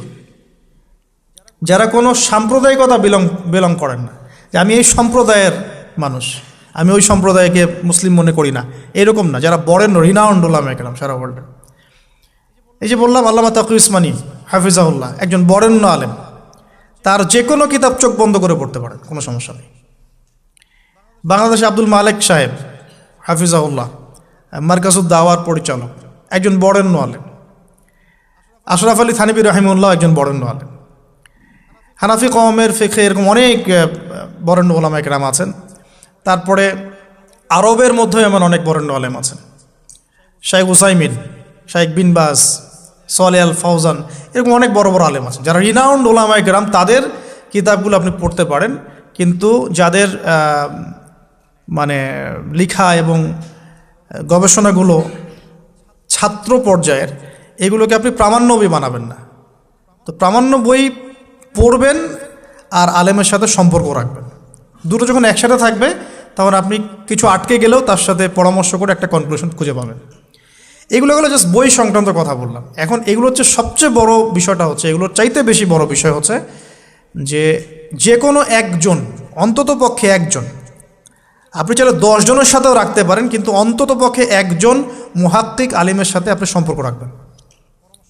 যারা কোনো সাম্প্রদায়িকতা বিলং করেন না, যে আমি এই সম্প্রদায়ের মানুষ, আমি ওই সম্প্রদায়কে মুসলিম মনে করি না, এরকম না। যারা বরেণ্য, রিনাউন্ড ওলামায়ে কেরাম সারা ওয়ার্ল্ডে। এই যে বললাম আল্লামা তাকি উসমানী হাফিজাহুল্লাহ, একজন বরেণ্য আলেম, তার যে কোনো কিতাব চোখ বন্ধ করে পড়তে পারেন, কোনো সমস্যা নেই। বাংলাদেশে আব্দুল মালেক সাহেব হাফিজাহুল্লাহ, মারকাজুদ দাওয়ার পরিচালক, একজন বরেণ্য আলেম। আশরাফ আলী থানভী রাহিমাহুল্লাহ একজন বরেণ্য আলেম। হানাফি কওমের ফিকহে এরকম অনেক বরেণ্য ওলামায়ে কেরাম আছেন। তারপরে আরবের মধ্যে এমন অনেক বরেণ্য আলেম আছেন, শাইখ উসাইমিন, শাইখ বিন বাজ, সালেহ আল ফাউজান, এরকম অনেক বড় বড় আলেম আছেন যারা রিনাউন্ড ওলামায়ে কেরাম। তাদের কিতাবগুলো আপনি পড়তে পারেন, কিন্তু যাদের মানে লেখা এবং গবেষণাগুলো ছাত্র পর্যায়ের, এগুলোকে আপনি প্রামাণ্য বই বানাবেন না। তো প্রামাণ্য বই পড়বেন আর আলেমের সাথে সম্পর্ক রাখবেন। দুটো যখন একসাথে থাকবে তখন আপনি কিছু আটকে গেলেও তার সাথে পরামর্শ করে একটা কনক্লুশন খুঁজে পাবেন। এগুলো জাস্ট বই সংক্রান্ত কথা বললাম। এখন এগুলো হচ্ছে সবচেয়ে বড় বিষয়টা হচ্ছে, এগুলোর চাইতে বেশি বড় বিষয় হচ্ছে যে কোনো একজন, অন্তত পক্ষে একজন, আপনি চাইলে 10 জনের সাথেও রাখতে পারেন, কিন্তু অন্তত পক্ষে একজন মুহাক্কিক আলিমের সাথে আপনি সম্পর্ক রাখবেন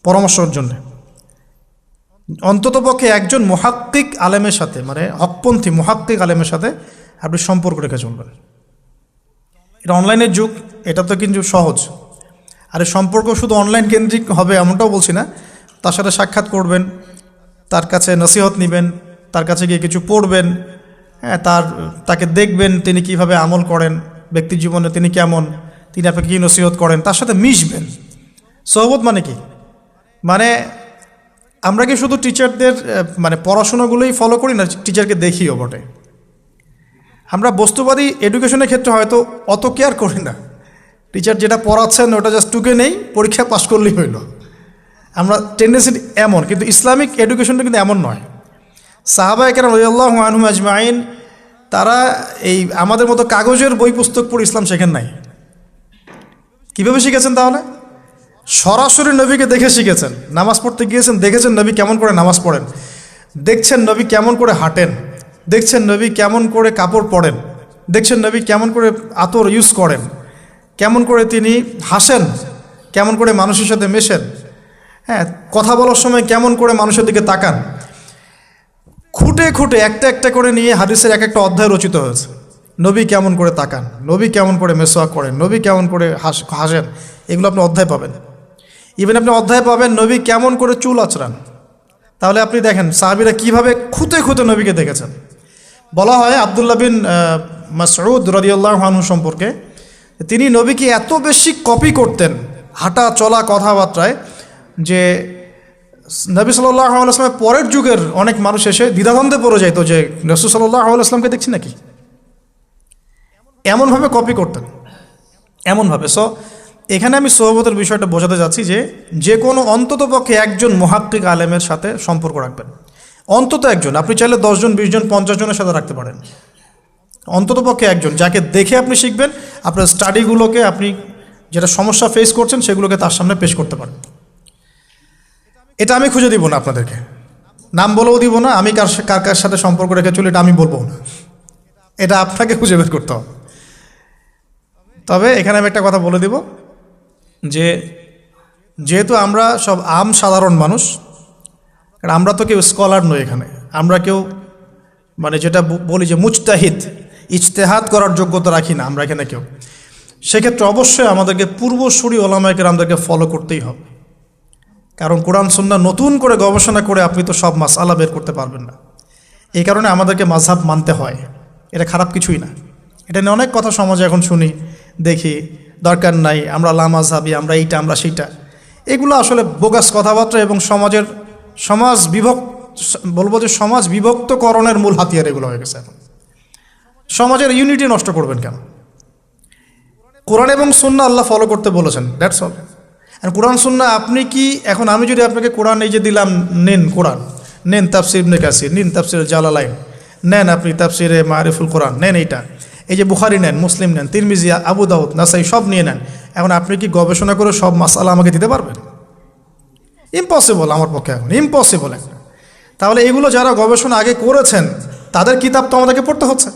পরামর্শের জন্য। অন্তত পক্ষে একজন মুহাক্কিক আলেমের সাথে, মানে হকপন্থী মুহাক্কিক আলেমের সাথে আপনি সম্পর্ক রেখে চলবেন। এটা অনলাইনের যুগ, এটা তো কিন্তু সহজ। আর এই সম্পর্ক শুধু অনলাইন কেন্দ্রিক হবে এমনটাও বলছি না, তার সাথে সাক্ষাৎ করবেন, তার কাছে নসিহত নেবেন, তার কাছে গিয়ে কিছু পড়বেন, হ্যাঁ, তাকে দেখবেন তিনি কিভাবে আমল করেন, ব্যক্তি জীবনে তিনি কেমন, তিনি আপনাকে কী নসিহত করেন, তার সাথে মিশবেন। সোহবত মানে কি? মানে আমরা কি শুধু টিচারদের মানে পড়াশোনাগুলোই ফলো করি না, টিচারকে দেখিও বটে। আমরা বস্তুবাদী এডুকেশনের ক্ষেত্রে হয়তো অত কেয়ার করি না, টিচার যেটা পড়াচ্ছেন ওটা জাস্ট টুকে নেই, পরীক্ষা পাশ করলেই হইল। আমরা টেন্ডেন্সি এমন, কিন্তু ইসলামিক এডুকেশনটা কিন্তু এমন নয়। সাহাবা একরাম রাদিয়াল্লাহু আনহুম আজমাইন তারা এই আমাদের মতো কাগজের বই পুস্তক পড়ে ইসলাম শেখেন নাই। কীভাবে শিখেছেন তাহলে? সরাসরি নবীকে দেখে শিখেছেন। নামাজ পড়তে গিয়েছেন, দেখেছেন নবী কেমন করে নামাজ পড়েন, দেখছেন নবী কেমন করে হাঁটেন, দেখছেন নবী কেমন করে কাপড় পরেন, দেখছেন নবী কেমন করে আতর ইউজ করেন, কেমন করে তিনি হাসেন, কেমন করে মানুষের সাথে মেশেন, হ্যাঁ, কথা বলার সময় কেমন করে মানুষের দিকে তাকান। খুঁটে খুঁটে একটা একটা করে নিয়ে হাদিসের এক একটা অধ্যায় রচিত হয়েছে। নবী কেমন করে তাকান, নবী কেমন করে মেসওয়াক করেন, নবী কেমন করে হাসেন, এগুলো আপনি অধ্যায় পাবেন। ইভেন আপনি অধ্যায় পাবেন নবী কেমন করে চুল আঁচড়ান। তাহলে আপনি দেখেন সাহাবীরা কীভাবে খুঁতে খুঁতে নবীকে দেখেছেন। বলা হয় আব্দুল্লাহ বিন মাসউদ রাদিয়াল্লাহু আনহু সম্পর্কে, তিনি নবীকে এত বেশি কপি করতেন হাঁটা চলা কথাবার্তায় যে নবী সাল্লাল্লাহু আলাইহি ওয়াসাল্লামের পরের যুগের অনেক মানুষ এসে দ্বিধাদ্বন্দ্বে পড়ে যাইতো যে রাসূল সাল্লাল্লাহু আলাইহি ওয়াসাল্লামকে দেখছি নাকি। এমনভাবে কপি করতেন, এমনভাবে। সো এখানে আমি সোহবতের বিষয়টা বোঝাতে যাচ্ছি যে যে কোনো অন্ততপক্ষে একজন মুহাক্কিক আলেমের সাথে সম্পর্ক রাখবেন, অন্তত একজন। আপনি চাইলে 10 জন 20 জন 50 জনের সাথে রাখতে পারেন, অন্ততপক্ষে একজন যাকে দেখে আপনি শিখবেন, আপনার স্টাডিগুলোকে আপনি যেটা সমস্যা ফেস করছেন সেগুলোকে তার সামনে পেশ করতে পারেন। এটা আমি খুঁজে দিব না আপনাদেরকে, নাম বলেও দিব না, আমি কার কার সাথে সম্পর্ক রেখে চলি এটা আমি বলবো না, এটা আপনাকে খুঁজে বের করতে হবে। তবে এখানে আমি একটা কথা বলে দিব যে যেহেতু আমরা সব সাধারণ মানুষ, কারণ আমরা তো কেউ স্কলার নই, এখানে আমরা কেউ মানে যেটা বলি যে মুজতাহিদ, ইজতেহাদ করার যোগ্যতা রাখি না আমরা এখানে কেউ। সেক্ষেত্রে অবশ্যই আমাদেরকে পূর্বসূরি ওলামায়ে কেরামদেরকে ফলো করতেই হবে, কারণ কোরআন সুন্নাহ নতুন করে গবেষণা করে আপনি তো সব মাসআলা বের করতে পারবেন না। এই কারণে আমাদেরকে মাযহাব মানতে হয়, এটা খারাপ কিছুই না। এটা নিয়ে অনেক কথা সমাজে এখন শুনি, দেখি, দরকার নাই, আমরা লা মাযহাবি, আমরা এইটা, আমরা সেইটা। এগুলো আসলে বোগাস কথাবার্তা এবং সমাজ বিভক্তকরণের মূল হাতিয়ার এগুলো হয়ে গেছে এখন। সমাজের ইউনিটি নষ্ট করবেন কেন? কোরআন এবং সুন্নাহ আল্লাহ ফলো করতে বলেছেন, দ্যাটস অল। আর কোরআন সুন্নাহ আপনি কি এখন আমি যদি আপনাকে কোরআন এই যে দিলাম, নেন কোরআন, নেন তাফসির ইবনে কাসির, নেন তাফসির জালালাইন, নেন আপনি তাফসিরে মারিফুল কোরআন, নেন এইটা, এই যে বুখারী নেন, মুসলিম নেন, তিরমিজি, আবু দাউদ, নাসাই সব নিয়ে নেন। এখন আপনি কি গবেষণা করে সব মাসআলা আমাকে দিতে পারবেন? ইম্পসিবল আমার পক্ষে, এখন ইম্পসিবল একটা। তাহলে এগুলো যারা গবেষণা আগে করেছেন তাদের কিতাব তো আমাদেরকে পড়তে হচ্ছে।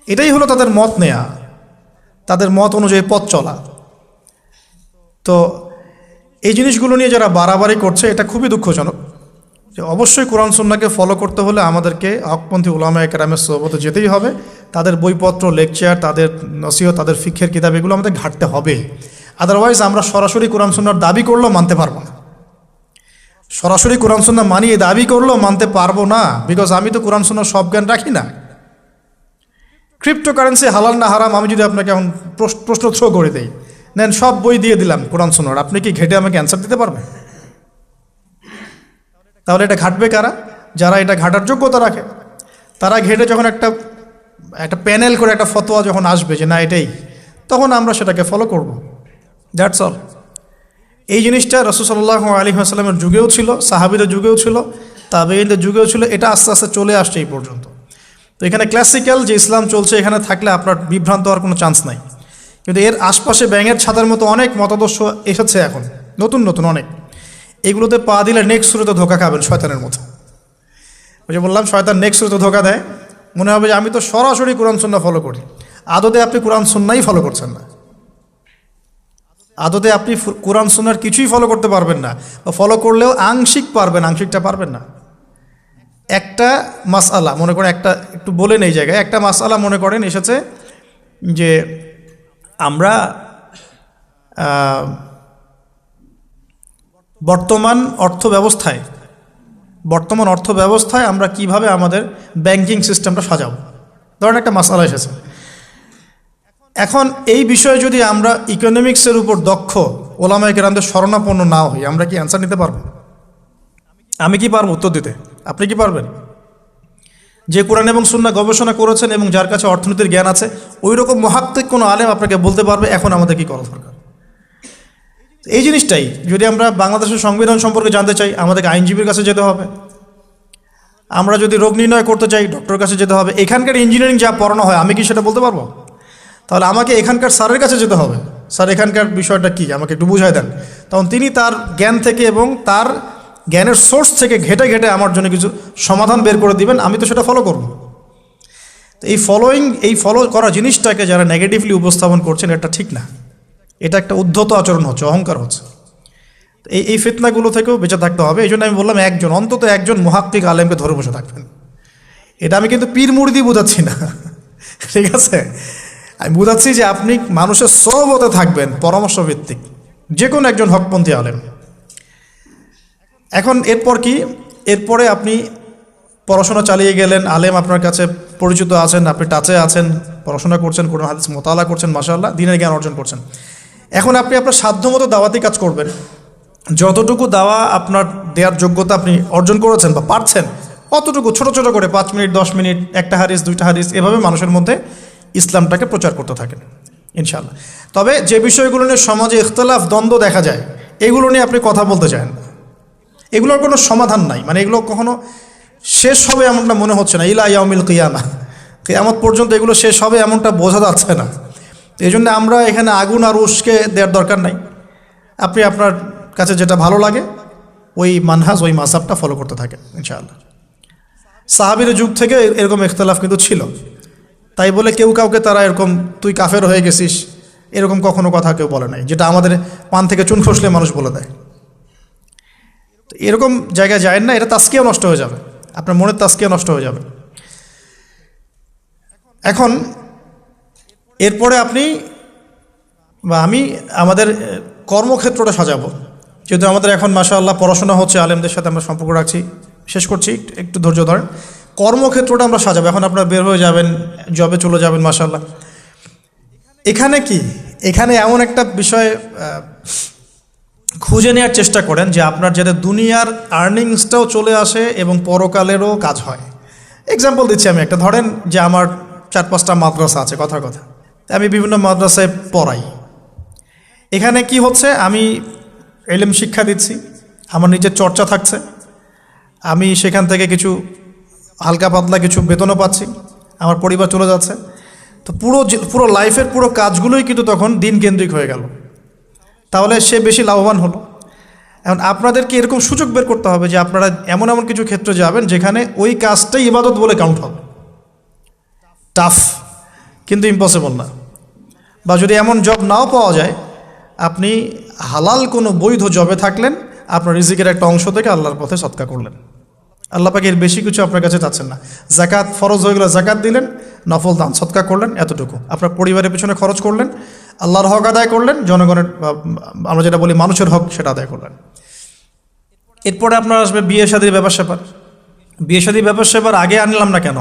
এটাই হলো তাদের মত নেয়া, তাদের মত অনুযায়ী পথ চলা। তো এই জিনিসগুলো নিয়ে যারা বাড়াবাড়ি করছে এটা খুবই দুঃখজনক। যে অবশ্যই কোরআন সুন্নাহকে ফলো করতে হলে আমাদেরকে হকপন্থী উলামায়ে কেরামের সোহবতে যেতেই হবে, তাদের বইপত্র, লেকচার, তাদের নসিহত, তাদের ফিকহের কিতাব, এগুলো আমাদের ঘাটতে হবে। আদারওয়াইজ আমরা সরাসরি কোরআন সুন্নাহর দাবি করলেও মানতে পারবো না, সরাসরি কোরআন সুন্নাহ মানিয়ে দাবি করলেও মানতে পারবো না, বিকজ আমি তো কোরআন সুন্নাহর সব জ্ঞান রাখি না। ক্রিপ্টোকারেন্সি হালাল না হারাম আমি যদি আপনাকে এখন প্রশ্ন থ্রো করে দেই, নেন সব বই দিয়ে দিলাম কোরআন সুন্নাহর, আপনি কি ঘেটে আমাকে অ্যান্সার দিতে পারবেন? তাহলে এটা ঘাটবে কারা? যারা এটা ঘাটার যোগ্যতা রাখে। তারা ঘেটে যখন একটা প্যানেল করে একটা ফতোয়া যখন আসবে যে না এটাই, তখন আমরা সেটাকে ফলো করব, দ্যাটস অল। এই জিনিসটা রাসূল সাল্লাল্লাহু আলাইহি ওয়াসাল্লামের যুগেও ছিল, সাহাবীদের যুগেও ছিল, তাবেঈনদের যুগেও ছিল, এটা আস্তে আস্তে চলে আসছে এই পর্যন্ত। তো এখানে ক্লাসিক্যাল যে ইসলাম চলছে এখানে থাকলে আপনার বিভ্রান্ত হওয়ার কোনো চান্স নাই। কিন্তু এর আশপাশে ব্যাঙের ছাতার মতো অনেক মতাদর্শ এসেছে এখন, নতুন নতুন অনেক। এগুলোতে পা দিলে নেক্সট শুরুতে ধোকা খাবেন শয়তানের মতো। ওই যে বললাম শয়তান নেক্সট শুরুতে ধোকা দেয়, মনে হবে যে আমি তো সরাসরি কোরআন সুন্নাহ ফলো করি, আদতে আপনি কোরআন সুন্নাহই ফলো করছেন না। আদতে আপনি কোরআন সুন্নাহর কিছুই ফলো করতে পারবেন না, বা ফলো করলেও আংশিক পারবেন, আংশিকটা পারবেন না। একটা মাসআলা মনে করেন, একটু বলেন এই জায়গায়, একটা মাসআলা মনে করেন এসেছে যে আমরা বর্তমান অর্থ ব্যবস্থায় বর্তমান অর্থ ব্যবস্থায় আমরা কিভাবে আমাদের ব্যাংকিং সিস্টেমটা সাজাবো। ধরেন একটা মাসালা এসেছে, এখন এই বিষয়ে যদি আমরা ইকোনমিক্সের উপর দক্ষ ওলামায়ে কেরামদের শরণাপন্ন না হই, আমরা কি অ্যান্সার নিতে পারবো? আমি কি পারবো উত্তর দিতে? আপনি কি পারবেন? যে কোরআন এবং সুন্নাহ গবেষণা করেছেন এবং যার কাছে অর্থনীতির জ্ঞান আছে, ওই রকম মহাক্কিক কোনো আলেম আপনাকে বলতে পারবে এখন আমাদের কি করা দরকার। এই জিনিসটাই যদি আমরা বাংলাদেশের সংবিধান সম্পর্কে জানতে চাই, আমাদেরকে আইনজীবীর কাছে যেতে হবে। আমরা যদি রোগ নির্ণয় করতে চাই, ডক্টরের কাছে যেতে হবে। এখানকার ইঞ্জিনিয়ারিং যা পড়ানো হয়, আমি কি সেটা বলতে পারবো? তাহলে আমাকে এখানকার স্যারের কাছে যেতে হবে, স্যার এখানকার বিষয়টা কি আমাকে একটু বুঝাই দেন। তখন তিনি তার জ্ঞান থেকে এবং তার জ্ঞানের সোর্স থেকে ঘেটে ঘেটে আমার জন্য কিছু সমাধান বের করে দিবেন, আমি তো সেটা ফলো করব। তো এই ফলো করা জিনিসটাকে যারা নেগেটিভলি উপস্থাপন করছেন, এটা ঠিক না। এটা একটা উদ্ধত আচরণ হচ্ছে, অহংকার হচ্ছে। এই ফিতনাগুলো থেকেও বেঁচে থাকতে হবে। এই জন্য আমি বললাম অন্তত একজন মুহাক্কিক আলেমকে ধরে বসে থাকবেন। এটা আমি কিন্তু পীর মুরিদি বোঝাচ্ছি না, ঠিক আছে? আমি বোঝাচ্ছি যে আপনি মানুষের সহবতে থাকবেন, পরামর্শ ভিত্তিক, যে কোনো একজন হকপন্থী আলেম। এখন এরপর কি? এরপরে আপনি পড়াশোনা চালিয়ে গেলেন, আলেম আপনার কাছে পরিচিত আছেন, আপনি টাচে আছেন, পড়াশোনা করছেন, কোরআন হাদিস মোতালা করছেন, মাশাআল্লাহ দ্বীনের জ্ঞান অর্জন করছেন। এখন আপনি আপনার সাধ্যমতো দাওয়াতি কাজ করবেন। যতটুকু দাওয়া আপনার দেওয়ার যোগ্যতা আপনি অর্জন করেছেন বা পারছেন, অতটুকু ছোট ছোট করে 5 মিনিট 10 মিনিট, একটা হাদিস 2টা হাদিস, এভাবে মানুষের মধ্যে ইসলামটাকে প্রচার করতে থাকেন ইনশাআল্লাহ। তবে যে বিষয়গুলো নিয়ে সমাজে ইখতিলাফ দ্বন্দ্ব দেখা যায়, এগুলো নিয়ে আপনি কথা বলতে চান না। এগুলোর কোনো সমাধান নাই, মানে এগুলো কখনো শেষ হবে এমনটা মনে হচ্ছে না। ইলা ইয়াউমিল কিয়ামা, কিয়ামত পর্যন্ত এগুলো শেষ হবে এমনটা বোঝা যাচ্ছে না। এই জন্য আমরা এখানে আগুন আর উস্কে দেওয়ার দরকার নাই। আপনি আপনার কাছে যেটা ভালো লাগে ওই মানহাজ, ওই মাযহাবটা ফলো করতে থাকেন ইনশাআল্লাহ। সাহাবীর যুগ থেকে এরকম ইখতিলাফ কিন্তু ছিল, তাই বলে কেউ কাউকে তারা এরকম তুই কাফের হয়ে গেছিস এরকম কখনো কথা কেউ বলে নাই, যেটা আমাদের পান থেকে চুন খসলে মানুষ বলে দেয়। এরকম জায়গায় যায় না, এটা তাস্কিয়া নষ্ট হয়ে যাবে, আপনার মনের তাস্কিয়া নষ্ট হয়ে যাবে। এখন এরপরে আপনি বা আমি আমাদের কর্মক্ষেত্রটা সাজাবো। যেহেতু আমাদের এখন মাশাআল্লাহ পড়াশোনা হচ্ছে, আলেমদের সাথে আমরা সম্পর্ক রাখছি, শেষ করছি, একটু ধৈর্য ধরেন। কর্মক্ষেত্রটা আমরা সাজাবো। এখন আপনারা বের হয়ে যাবেন, জবে চলে যাবেন মাশাআল্লাহ। এখানে কি, এখানে এমন একটা বিষয় খুঁজে নেওয়ার চেষ্টা করেন যে আপনার যাতে দুনিয়ার আর্নিংসটাও চলে আসে এবং পরকালেরও কাজ হয়। এক্সাম্পল দিচ্ছি আমি একটা, ধরেন যে আমার 4-5টা মাদ্রাসা আছে, কথার কথা, আমি বিভিন্ন মাদ্রাসায় পড়াই। এখানে কি হচ্ছে, আমি ইলম শিক্ষা দিচ্ছি, আমার নিজের চর্চা থাকছে, আমি সেখান থেকে কিছু হালকা পাতলা কিছু বেতনও পাচ্ছি, আমার পরিবার চলে যাচ্ছে। তো পুরো লাইফের পুরো কাজগুলোই কিন্তু তখন দিন কেন্দ্রিক হয়ে গেল, তাহলে সে বেশি লাভবান হলো। এখন আপনাদেরকে এরকম সুযোগ বের করতে হবে যে আপনারা এমন এমন কিছু ক্ষেত্রে যাবেন যেখানে ওই কাজটাই ইবাদত বলে কাউন্ট হবে। টাফ কিন্তু ইম্পসিবল না। বা যদি এমন জব নাও পাওয়া যায়, আপনি হালাল কোনো বৈধ জবে থাকলেন, আপনার রিজিকের একটা অংশ থেকে আল্লাহর পথে সদকা করলেন। আল্লাহ পাক এর বেশি কিছু আপনার কাছে চাচ্ছেন না। জাকাত ফরজ হয়ে গেলে জাকাত দিলেন, নফল দান সদকা করলেন, এতটুকু আপনার পরিবারের পেছনে খরচ করলেন, আল্লাহর হক আদায় করলেন, জনগণের আমরা যেটা বলি মানুষের হক সেটা আদায় করলেন। এরপরে আপনার আসবে বিয়ে শাদীর ব্যাপার স্যাপার। বিয়ে শাদীর ব্যাপার স্যাপার আগে আনলাম না কেন?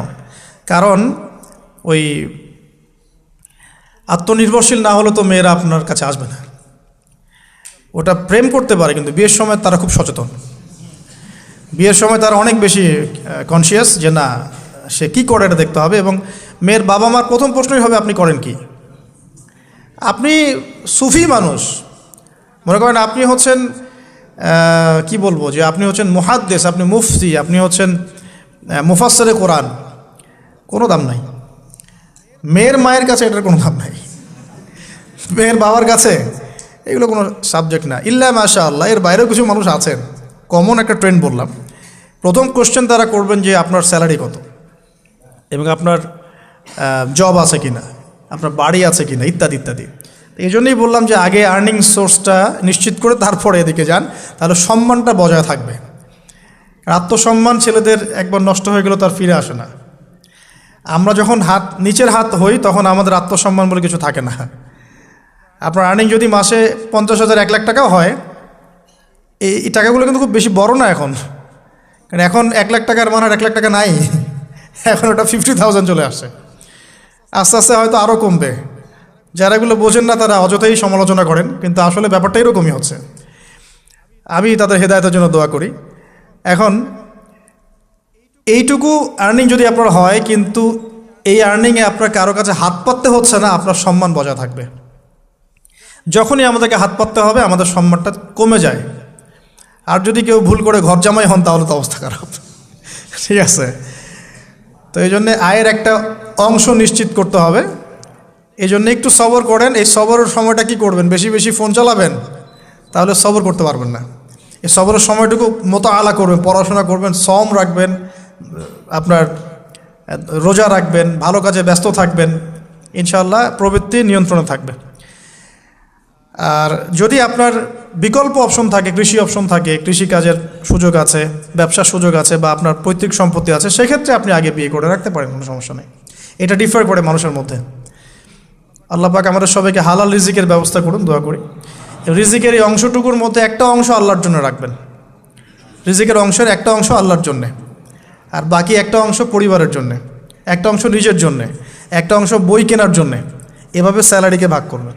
কারণ ওই আত্মনির্ভরশীল না হলে তো মেয়েরা আপনার কাছে আসবে না। ওটা প্রেম করতে পারে, কিন্তু বিয়ের সময় তারা খুব সচেতন। বিয়ের সময় তারা অনেক বেশি কনসিয়াস যে না, সে কী করে এটা দেখতে হবে। এবং মেয়ের বাবা মার প্রথম প্রশ্নই হবে আপনি করেন কি। আপনি সুফি মানুষ, মনে করেন আপনি হচ্ছেন কি বলবো, যে আপনি হচ্ছেন মুহাদ্দিস, আপনি মুফতি, আপনি হচ্ছেন মুফাসসিরে কোরআন, কোনো দাম নাই। মেয়ের মায়ের কাছে এটার কোনো দাম নাই, মেয়ের বাবার কাছে এগুলো কোনো সাবজেক্ট না। ইল্লা মাশাআল্লাহ, এর বাইরেও কিছু মানুষ আছেন, কমন একটা ট্রেন্ড বললাম। প্রথম কোশ্চেন তারা করবেন যে আপনার স্যালারি কত, এবং আপনার জব আছে কিনা, আপনার বাড়ি আছে কিনা, ইত্যাদি ইত্যাদি। এই জন্যই বললাম যে আগে আর্নিং সোর্সটা নিশ্চিত করে তারপরে এদিকে যান, তাহলে সম্মানটা বজায় থাকবে। আত্মসম্মান ছেলেদের একবার নষ্ট হয়ে গেল তার ফিরে আসে না। আমরা যখন নিচের হাত হই তখন আমাদের আত্মসম্মান বলে কিছু থাকে না। আপনার আর্নিং যদি মাসে 50,000 1 লাখ টাকাও হয়, এই টাকাগুলো কিন্তু খুব বেশি বড় না এখন, কারণ এখন 1,00,000 টাকার মান আর 1,00,000 টাকা নাই, এখন ওটা 50,000 চলে আসছে। আস্তে আস্তে হয়তো আরও কমবে। যারা এগুলো বোঝেন না তারা অযথাই সমালোচনা করেন, কিন্তু আসলে ব্যাপারটা এরকমই হচ্ছে। আমি তাদের হেদায়েতের জন্য দোয়া করি। এখন এইটুকু আর্নিং যদি আপনার হয়, কিন্তু এই আর্নিংয়ে আপনার কারো কাছে হাত পাততে হচ্ছে না, আপনার সম্মান বজায় থাকবে। যখনই আমাদেরকে হাত পাততে হবে আমাদের সম্মানটা কমে যায়। আর যদি কেউ ভুল করে ঘর জামাই হন তাহলে তো অবস্থা খারাপ। ঠিক আছে, তো এই জন্যে আয়ের একটা অংশ নিশ্চিত করতে হবে। এই জন্য একটু সবর করেন। এই সবরের সময়টা কি করবেন? বেশি বেশি ফোন চালাবেন, তাহলে সবর করতে পারবেন না। এই সবরের সময়টুকু মোতাআলা করবেন, পড়াশোনা করবেন, সম রাখবেন, আপনার রোজা রাখবেন, ভালো কাজে ব্যস্ত থাকবেন, ইনশাআল্লাহ প্রবৃত্তি নিয়ন্ত্রণে থাকবে। আর যদি আপনার বিকল্প অপশন থাকে, কৃষি অপশন থাকে, কৃষিকাজের সুযোগ আছে, ব্যবসার সুযোগ আছে, বা আপনার পৈতৃক সম্পত্তি আছে, সেক্ষেত্রে আপনি আগে বিয়ে করে রাখতে পারেন, কোনো সমস্যা নেই। এটা ডিফার করে মানুষের মধ্যে। আল্লাহ পাক আমাদের সবাইকে হালাল রিজিকের ব্যবস্থা করুন, দোয়া করি। রিজিকের এই অংশটুকুর মধ্যে একটা অংশ আল্লাহর জন্য রাখবেন। রিজিকের অংশের একটা অংশ আল্লাহর জন্যে, আর বাকি একটা অংশ পরিবারের জন্যে, একটা অংশ নিজের জন্যে, একটা অংশ বই কেনার জন্যে। এভাবে স্যালারিকে ভাগ করবেন।